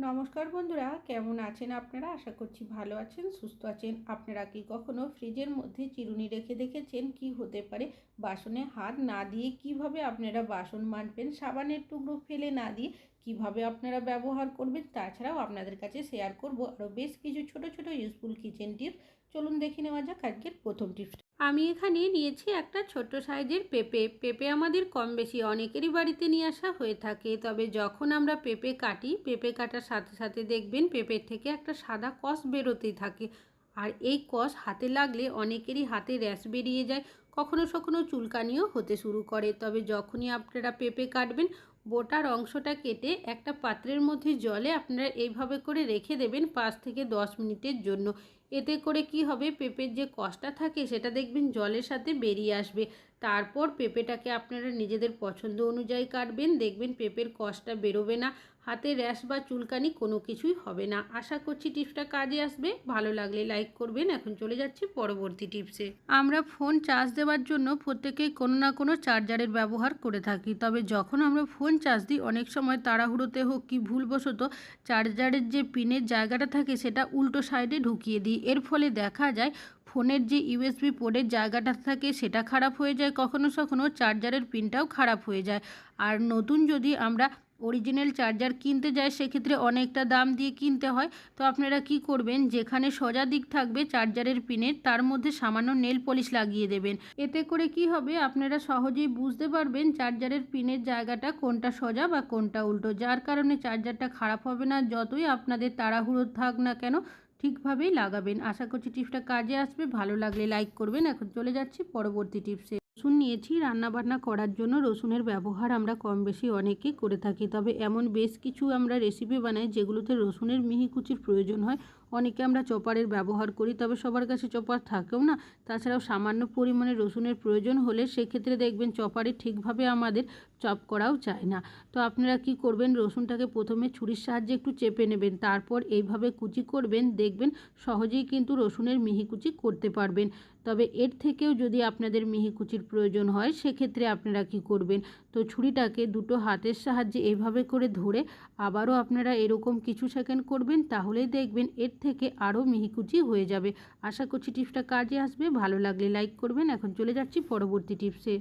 নমস্কার বন্ধুরা, কেমন আছেন আপনারা? আশা করছি ভালো আছেন, সুস্থ আছেন। আপনারা কি কখনো ফ্রিজের মধ্যে চিরুনি রেখে দেখেছেন কি হতে পারে? বাসনে হাত না দিয়ে কিভাবে আপনারা বাসন মাজবেন, সাবানের টুকরো ফেলে না দিয়ে কিভাবে আপনারা ব্যবহার করবেন। তাছাড়াও আপনাদের কাছে শেয়ার করব আরও বেশ কিছু ছোট ছোট ইউজফুল কিচেন টিপস। চলুন দেখে নেওয়া যাক আজকের প্রথম টিপস। আমি এখানে নিয়েছি একটা ছোট্ট সাইজের পেঁপে আমাদের কম বেশি অনেকেরই বাড়িতে নিয়ে আসা হয়ে থাকে। তবে যখন আমরা পেঁপে কাটি, পেঁপে কাটার সাথে সাথে দেখবেন পেঁপের থেকে একটা সাদা কষ বেরোতেই থাকে। আর এই কষ হাতে লাগলে অনেকেরই হাতে র্যাশ বেরিয়ে যায়, কখনো কখনো চুলকানিও হতে শুরু করে। তবে যখনই আপনারা পেঁপে কাটবেন, বোটার অংশটা কেটে একটা পাত্রের মধ্যে জলে আপনারা এইভাবে করে রেখে দেবেন 5 থেকে 10 মিনিটের জন্য। এতে করে কি হবে, পেঁপের যে কষটা থাকে সেটা দেখবেন জলের সাথে বেরিয়ে আসবে। তারপর পেঁপেটাকে আপনারা নিজেদের পছন্দ অনুযায়ী কাটবেন, দেখবেন পেঁপের কষটা বেরোবে না, হাতে র্যাশ বা চুলকানি কোনো কিছুই হবে না। আশা করছি টিপসটা কাজে আসবে। ভালো লাগলে লাইক করবেন। এখন চলে যাচ্ছি পরবর্তী টিপসে। আমরা ফোন চার্জ দেওয়ার জন্য প্রত্যেকেই কোনো না কোনো চার্জারের ব্যবহার করে থাকি। তবে যখন আমরা ফোন চার্জ দিই, অনেক সময় তাড়াহুড়োতে হোক কি ভুলবশত চার্জারের যে পিনের জায়গাটা থাকে সেটা উল্টো সাইডে ঢুকিয়ে দিই। এর ফলে দেখা যায় ফোনের যে ইউএসবি পোর্টের জায়গাটা থাকে সেটা খারাপ হয়ে যায়, কখনো কখনো চার্জারের পিনটাও খারাপ হয়ে যায়। আর নতুন যদি আমরা অরিজিনাল চার্জার কিনতে যাই, সেক্ষেত্রে অনেকটা দাম দিয়ে কিনতে হয়। তো আপনারা কি করবেন, যেখানে সোজা দিক থাকবে চার্জারের পিনের, তার মধ্যে সামান্য নেল পলিশ লাগিয়ে দেবেন। এতে করে কি হবে, আপনারা সহজেই বুঝতে পারবেন চার্জারের পিনের জায়গাটা কোনটা সোজা বা কোনটা উল্টো, যার কারণে চার্জারটা খারাপ হবে না। যতই আপনাদের তাড়াহুড়ো থাক না কেন, ঠিকভাবেই লাগাবেন। আশা করছি টিপসটা কাজে আসবে। ভালো লাগলে লাইক করবেন। এখন চলে যাচ্ছি পরবর্তী টিপসে। রসুন নিয়েছি। রান্নাবান্না করার জন্য রসুনের ব্যবহার আমরা কম বেশি অনেকেই করে থাকি। তবে এমন বেশ কিছু আমরা রেসিপি বানাই যেগুলোতে রসুনের মিহি কুচির প্রয়োজন হয়। অনেকে আমরা চপারের ব্যবহার করি, তবে সবার কাছে চপার থাকেও না। তাছাড়াও সামান্য পরিমাণে রসুনের প্রয়োজন হলে সেক্ষেত্রে দেখবেন চপারে ঠিকভাবে আমাদের চপ করাও যায় না। তো আপনারা কি করবেন, রসুনটাকে প্রথমে ছুরির সাহায্যে একটু চেপে নেবেন, তারপর এইভাবে কুচি করবেন। দেখবেন সহজেই কিন্তু রসুনের মিহি কুচি করতে পারবেন। তবে এর থেকেও যদি আপনাদের মিহি কুচির প্রয়োজন হয়, সেক্ষেত্রে আপনারা কি করবেন, তো ছুরিটাকে দুটো হাতের সাহায্যে এইভাবে করে ধরে আবারও আপনারা এরকম কিছু সেকেন্ড করবেন, তাহলেই দেখবেন এর থেকে আরও মিহি কুচি হয়ে যাবে। আশা করছি টিপসটা কাজে আসবে। ভালো লাগলে লাইক করবেন। এখন চলে যাচ্ছি পরবর্তী টিপসে।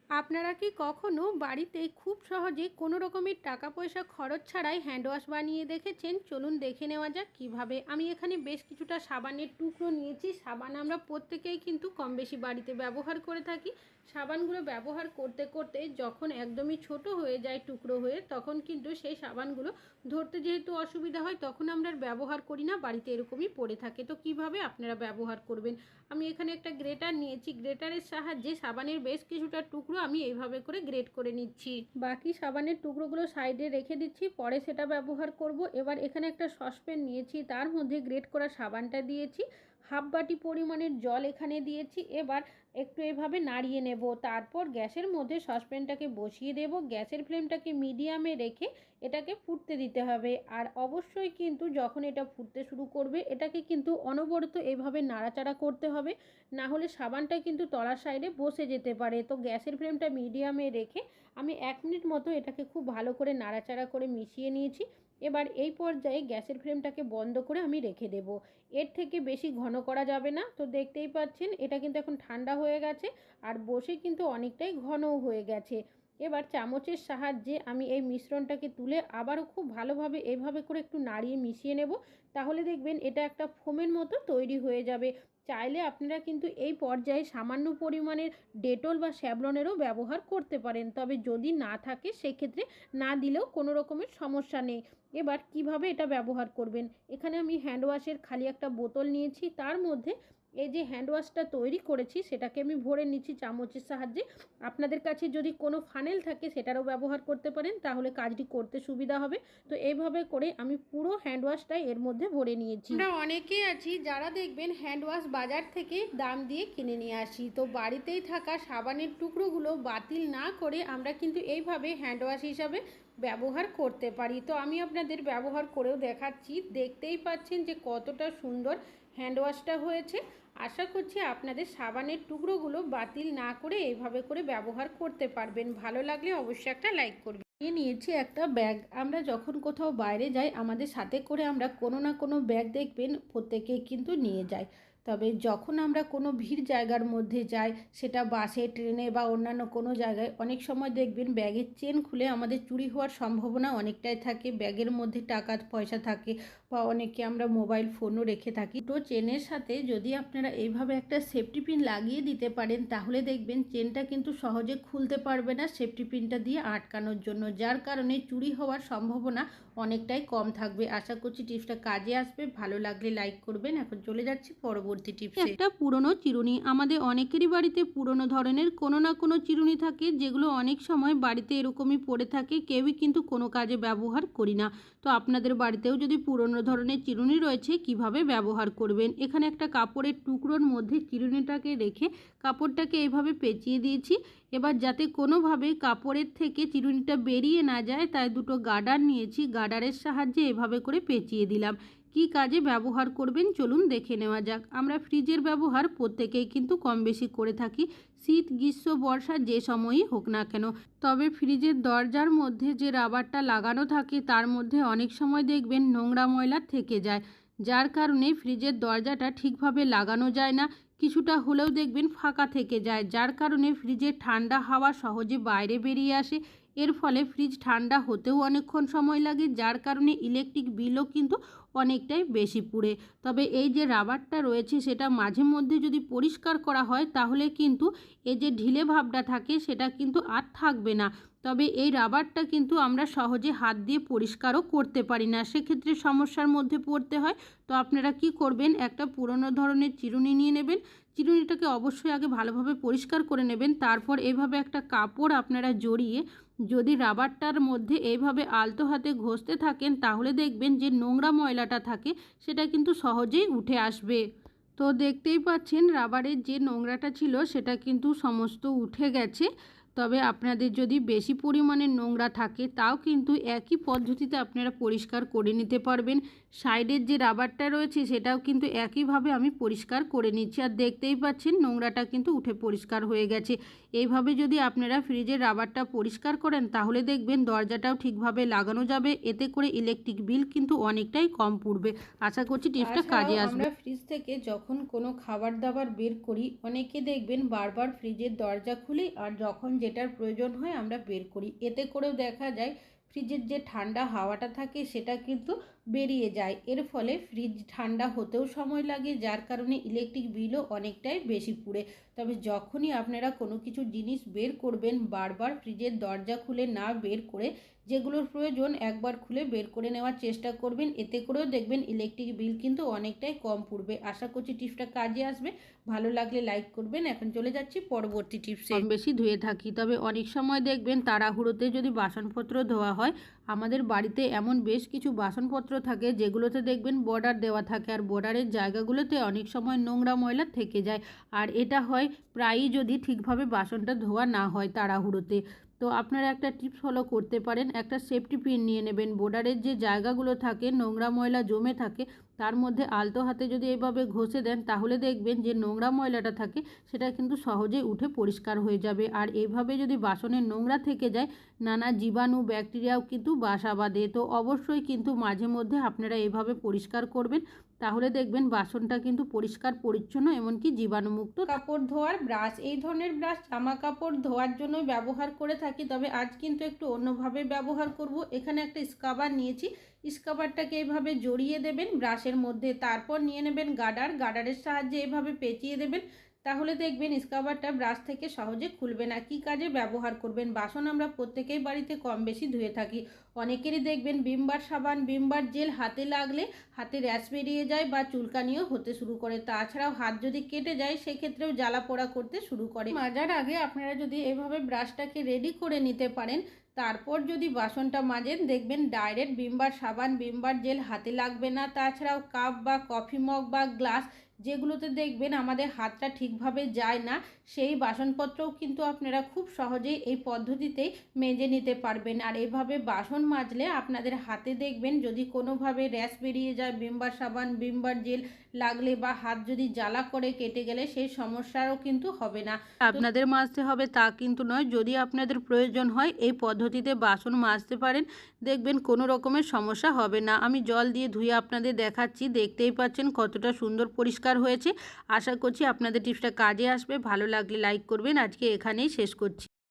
আপনারা কি কখনো বাড়িতে খুব সহজে কোনো রকমের টাকা পয়সা খরচ ছাড়াই হ্যান্ড ওয়াশ বানিয়ে দেখেছেন? চলুন দেখে নেওয়া যাক কিভাবে। আমি এখানে বেশ কিছুটা সাবানের টুকরো নিয়েছি। সাবান আমরা প্রত্যেকেই কিন্তু কম বেশি বাড়িতে ব্যবহার করে থাকি। সাবানগুলো ব্যবহার করতে করতে যখন একদমই ছোট হয়ে যায় টুকরো হয়ে, তখন কিন্তু সেই সাবানগুলো ধরতে যেহেতু অসুবিধা হয়, তখন আমরা আর ব্যবহার করি না, বাড়িতে এরকমই পড়ে থাকে। তো কিভাবে আপনারা ব্যবহার করবেন, আমি এখানে একটা গ্রেটার নিয়েছি। গ্রেটারের সাহায্যে সাবানের বেশ কিছুটা টুকরো আমি এইভাবে করে গ্রেট করে নিচ্ছি। বাকি সাবানের টুকরোগুলো সাইডে রেখে দিচ্ছি, পরে সেটা ব্যবহার করব। এবার এখানে একটা সসপ্যান নিয়েছি, তার মধ্যে গ্রেট করা সাবানটা দিয়েছি, হাফ বাটি পরিমাণের জল এখানে দিয়েছি। এবার একটু এভাবে নাড়িয়ে নেব। তারপর গ্যাসের মধ্যে সসপ্যানটাকে বসিয়ে দেব। গ্যাসের ফ্লেমটাকে মিডিয়ামে রেখে এটাকে ফুটতে দিতে হবে। আর অবশ্যই কিন্তু যখন এটা ফুটতে শুরু করবে, এটাকে কিন্তু অনবরত এভাবে নাড়াচাড়া করতে হবে, না হলে সাবানটা কিন্তু তলার সাইডে বসে যেতে পারে। তো গ্যাসের ফ্লেমটা মিডিয়ামে রেখে আমি 1 মিনিট মতো এটাকে খুব ভালো করে নাড়াচাড়া করে মিশিয়ে নিয়েছি। এবার এই পর্যায়ে গ্যাসের ফ্লেমটাকে বন্ধ করে আমি রেখে দেব। এর থেকে বেশি ঘন করা যাবে না। তো দেখতেই পাচ্ছেন এটা কিন্তু এখন ঠান্ডা হয়ে গেছে, আর বসে কিন্তু অনেকটাই ঘনও হয়ে গেছে। এবার চামচের সাহায্যে আমি এই মিশ্রণটাকে তুলে আবারও খুব ভালোভাবে এইভাবে করে একটু নাড়িয়ে মিশিয়ে নেব। তাহলে দেখবেন এটা একটা ফোমের মতো তৈরি হয়ে যাবে। চাইলে আপনারা কিন্তু এই পর্যায়ে সামান্য পরিমাণের ডেটল বা স্যাভলনেরও ব্যবহার করতে পারেন। তবে যদি না থাকে, সেক্ষেত্রে না দিলেও কোনো রকমের সমস্যা নেই। এবার কিভাবে এটা ব্যবহার করবেন, এখানে আমি হ্যান্ড ওয়াশের খালি একটা বোতল নিয়েছি, তার মধ্যে এই যে হ্যান্ড ওয়াশটা তৈরি করেছি সেটাকে আমি ভরে নিচ্ছি চামচের সাহায্যে। আপনাদের কাছে যদি কোনো ফানেল থাকে সেটারও ব্যবহার করতে পারেন, তাহলে কাজটি করতে সুবিধা হবে। তো এইভাবে করে আমি পুরো হ্যান্ড ওয়াশটাই এর মধ্যে ভরে নিয়েছি। আমরা অনেকেই আছি যারা দেখবেন হ্যান্ড ওয়াশ বাজার থেকে দাম দিয়ে কিনে নিয়ে আসি। তো বাড়িতেই থাকা সাবানের টুকরোগুলো বাতিল না করে আমরা কিন্তু এইভাবে হ্যান্ড ওয়াশ হিসাবে ব্যবহার করতে পারি। তো আমি আপনাদের ব্যবহার করেও দেখাচ্ছি। দেখতেই পাচ্ছেন যে কতটা সুন্দর হ্যান্ড ওয়াশটা হয়েছে। আশা করছি আপনাদের সাবানের টুকরোগুলো বাতিল না করে এইভাবে করে ব্যবহার করতে পারবেন। ভালো লাগলে অবশ্যই একটা লাইক করবেন। নিয়েছি একটা ব্যাগ। আমরা যখন কোথাও বাইরে যাই আমাদের সাথে করে আমরা কোনো না কোনো ব্যাগ দেখবেন প্রত্যেকেই কিন্তু নিয়ে যাই। তবে যখন আমরা কোনো ভিড় জায়গার মধ্যে যাই, সেটা বাসে, ট্রেনে বা অন্যান্য কোনো জায়গায়, অনেক সময় দেখবেন ব্যাগের চেন খুলে আমাদের চুরি হওয়ার সম্ভাবনা অনেকটাই থাকে। ব্যাগের মধ্যে টাকা পয়সা থাকে বা অনেকে আমরা মোবাইল ফোনও রেখে থাকি। তো চেনের সাথে যদি আপনারা এইভাবে একটা সেফটি পিন লাগিয়ে দিতে পারেন তাহলে দেখবেন চেনটা কিন্তু সহজে খুলতে পারবে না সেফটি পিনটা দিয়ে আটকানোর জন্য, যার কারণে চুরি হওয়ার সম্ভাবনা অনেকটাই কম থাকবে। আশা করছি টিপসটা কাজে আসবে। ভালো লাগলে লাইক করবেন। এখন চলে যাচ্ছি পরবর্তী টিপসে। একটা পুরনো চিরুনি। আমাদের অনেকেরই বাড়িতে পুরনো ধরনের কোনো না কোনো চিরুনি থাকে, যেগুলো অনেক সময় বাড়িতে এরকমই পড়ে থাকে, কেউই কিন্তু কোনো কাজে ব্যবহার করি না। তো আপনাদের বাড়িতেও যদি পুরনো ধরনের চিরুনি রয়েছে, কিভাবে ব্যবহার করবেন। এখানে একটা কাপড়ের টুকরোর মধ্যে চিরুনিটাকে রেখে কাপড়টাকে এইভাবে পেঁচিয়ে দিয়েছি। এবার যাতে কোনোভাবে কাপড়ের থেকে চিরুনিটা বেরিয়ে না যায়, তাই দুটো গার্ডার নিয়েছি, গার্ডারের সাহায্যে এভাবে করে পেঁচিয়ে দিলাম। কি কাজে ব্যবহার করবেন চলুন দেখে নেওয়া যাক। আমরা ফ্রিজের ব্যবহার প্রত্যেকেই কিন্তু কম বেশি করে থাকি, শীত, গ্রীষ্ম, বর্ষা যে সময়ই হোক না কেন। তবে ফ্রিজের দরজার মধ্যে যে রাবারটা লাগানো থাকে তার মধ্যে অনেক সময় দেখবেন নোংরা ময়লা থেকে যায়, যার কারণে ফ্রিজের দরজাটা ঠিকভাবে লাগানো যায় না, কিছুটা হলেও দেখবেন ফাঁকা থেকে যায়, যার কারণে ফ্রিজের ঠান্ডা হাওয়া সহজে বাইরে বেরিয়ে আসে। এর ফলে ফ্রিজ ঠান্ডা হতেও অনেকক্ষণ সময় লাগে, যার কারণে ইলেকট্রিক বিলও কিন্তু অনেকটাই বেশি পুড়ে। তবে এই যে রাবারটা রয়েছে সেটা মাঝে মধ্যে যদি পরিষ্কার করা হয় তাহলে কিন্তু এই যে ঢিলে ভাবটা থাকে সেটা কিন্তু আর থাকবে না। তবে এই রাবারটা কিন্তু আমরা সহজে হাত দিয়ে পরিষ্কারও করতে পারি না, সেক্ষেত্রে সমস্যার মধ্যে পড়তে হয়। তো আপনারা কি করবেন, একটা পুরনো ধরনের চিরুনি নিয়ে নেবেন, চিরুনিটাকে অবশ্যই আগে ভালোভাবে পরিষ্কার করে নেবেন, তারপর এইভাবে একটা কাপড় আপনারা জড়িয়ে যদি রাবারটার মধ্যে এইভাবে আলতো হাতে ঘষতে থাকেন তাহলে দেখবেন যে নোংরা ময়লাটা থাকে সেটা কিন্তু সহজেই উঠে আসবে। তো দেখতেই পাচ্ছেন রাবারের যে নোংরাটা ছিল সেটা কিন্তু সমস্ত উঠে গেছে। তবে আপনাদের যদি বেশি পরিমাণে নোংরা থাকে তাও কিন্তু একই পদ্ধতিতে আপনারা পরিষ্কার করে নিতে পারবেন। সাইডের যে রাবারটা রয়েছে সেটাও কিন্তু একইভাবে আমি পরিষ্কার করে নিচ্ছি, আর দেখতেই পাচ্ছেন নোংরাটা কিন্তু উঠে পরিষ্কার হয়ে গেছে। এইভাবে যদি আপনারা ফ্রিজের রাবারটা পরিষ্কার করেন তাহলে দেখবেন দরজাটাও ঠিকভাবে লাগানো যাবে, এতে করে ইলেকট্রিক বিল কিন্তু অনেকটাই কম পড়বে। আশা করছি টিপসটা কাজে আসবে। আমরা ফ্রিজ থেকে যখন কোনো খাবার দাবার বের করি অনেকে দেখবেন বারবার ফ্রিজের দরজা খুলি আর যখন যেটার প্রয়োজন হয় আমরা বের করি, এতে করেও দেখা যায় ফ্রিজের যে ঠান্ডা হাওয়াটা থাকে সেটা কিন্তু বেরিয়ে যায়। এর ফলে ফ্রিজ ঠান্ডা হতেও সময় লাগে, যার কারণে ইলেকট্রিক বিলও অনেকটাই বেশি পুড়ে। তবে যখনই আপনারা কোনো কিছু জিনিস বের করবেন বারবার ফ্রিজের দরজা খুলে না বের করে যেগুলোর প্রয়োজন একবার খুলে বের করে নেওয়ার চেষ্টা করবেন, এতে করেও দেখবেন ইলেকট্রিক বিল কিন্তু অনেকটাই কম পড়বে। আশা করছি টিপসটা কাজে আসবে। ভালো লাগলে লাইক করবেন। এখন চলে যাচ্ছি পরবর্তী টিপসে। কম বেশি ধুয়ে থাকি, তবে অনেক সময় দেখবেন তাড়াহুড়োতে যদি বাসনপত্র ধোয়া হয়, আমাদের বাড়িতে এমন বেশ কিছু বাসনপত্র থাকে যেগুলোতে দেখবেন বর্ডার দেওয়া থাকে, আর বর্ডারের জায়গাগুলোতে অনেক সময় নোংরা ময়লা থেকে যায়, আর এটা হয় প্রায়ই যদি ঠিকভাবে বাসনটা ধোয়া না হয় তাড়াহুড়োতে। তো আপনারা একটা টিপস ফলো করতে পারেন, একটা সেফটি পিন নিয়ে নেবেন, বর্ডারের যে জায়গাগুলো থাকে নোংরা ময়লা জমে থাকে তার মধ্যে আলতো হাতে যদি এইভাবে ঘষে দেন তাহলে দেখবেন যে নোংরা ময়লাটা থাকে সেটা কিন্তু সহজেই উঠে পরিষ্কার হয়ে যাবে। আর এইভাবে যদি বাসনের নোংরা থেকে যায় নানা জীবাণু ব্যাকটেরিয়াও কিন্তু বাসা বাঁধে। তো অবশ্যই কিন্তু মাঝে মধ্যে আপনারা এইভাবে পরিষ্কার করবেন, তাহলে দেখবেন বাসনটা কিন্তু পরিষ্কার পরিচ্ছন্ন, এমনকি জীবাণুমুক্ত। কাপড় ধোয়ার ব্রাশ, এই ধরনের ব্রাশ জামা কাপড় ধোয়ার জন্য ব্যবহার করে থাকি, তবে আজ কিন্তু একটু অন্যভাবে ব্যবহার করব। এখানে একটা স্ক্রাবার নিয়েছি, স্ক্রাবারটাকে এইভাবে জড়িয়ে দেবেন ব্রাশের মধ্যে, তারপর নিয়ে নেবেন গার্ডারের সাহায্যে এইভাবে পেঁচিয়ে দেবেন, তাহলে দেখবেন স্ক্রাবারটা ব্রাশ থেকে সহজে খুলবে না। কি কাজে ব্যবহার করবেন, বাসন আমরা প্রত্যেকেই বাড়িতে কম বেশি ধুয়ে থাকি, অনেকেরই দেখবেন ভিমবার সাবান, ভিমবার জেল হাতে লাগলে হাতে র্যাশ বেরিয়ে যায় বা চুলকানিও হতে শুরু করে। তাছাড়াও হাত যদি কেটে যায় সেক্ষেত্রেও জ্বালা পোড়া করতে শুরু করে। মাজার আগে আপনারা যদি এভাবে ব্রাশটাকে রেডি করে নিতে পারেন, তারপর যদি বাসনটা মাজেন দেখবেন ডাইরেক্ট ভিমবার সাবান, ভিমবার জেল হাতে লাগবে না। তাছাড়াও কাপ বা কফি মগ বা গ্লাস যেগুলোতে দেখবেন আমাদের হাতটা ঠিকভাবে যায় না, সেই বাসনপত্রও কিন্তু আপনারা খুব সহজেই এই পদ্ধতিতেই মেজে নিতে পারবেন। আর এভাবে বাসন মাজলে আপনাদের হাতে দেখবেন যদি কোনোভাবে র্যাশ বেরিয়ে যায়, ভিম বার সাবান, ভিম বার জেল লাগলে বা হাত যদি জ্বালা করে কেটে গেলে সেই সমস্যাও কিন্তু হবে না। আপনাদের মাজতে হবে তা কিন্তু নয়, যদি আপনাদের প্রয়োজন হয় এই পদ্ধতিতে বাসন মাজতে পারেন, দেখবেন কোনো রকমের সমস্যা হবে না। আমি জল দিয়ে ধুয়ে আপনাদের দেখাচ্ছি, দেখতেই পাচ্ছেন কতটা সুন্দর পরিষ্কার হয়েছে। আশা করছি আপনাদের টিপসটা কাজে আসবে। ভালো লাগলে লাইক করবেন। আজকে এখানেই শেষ করছি।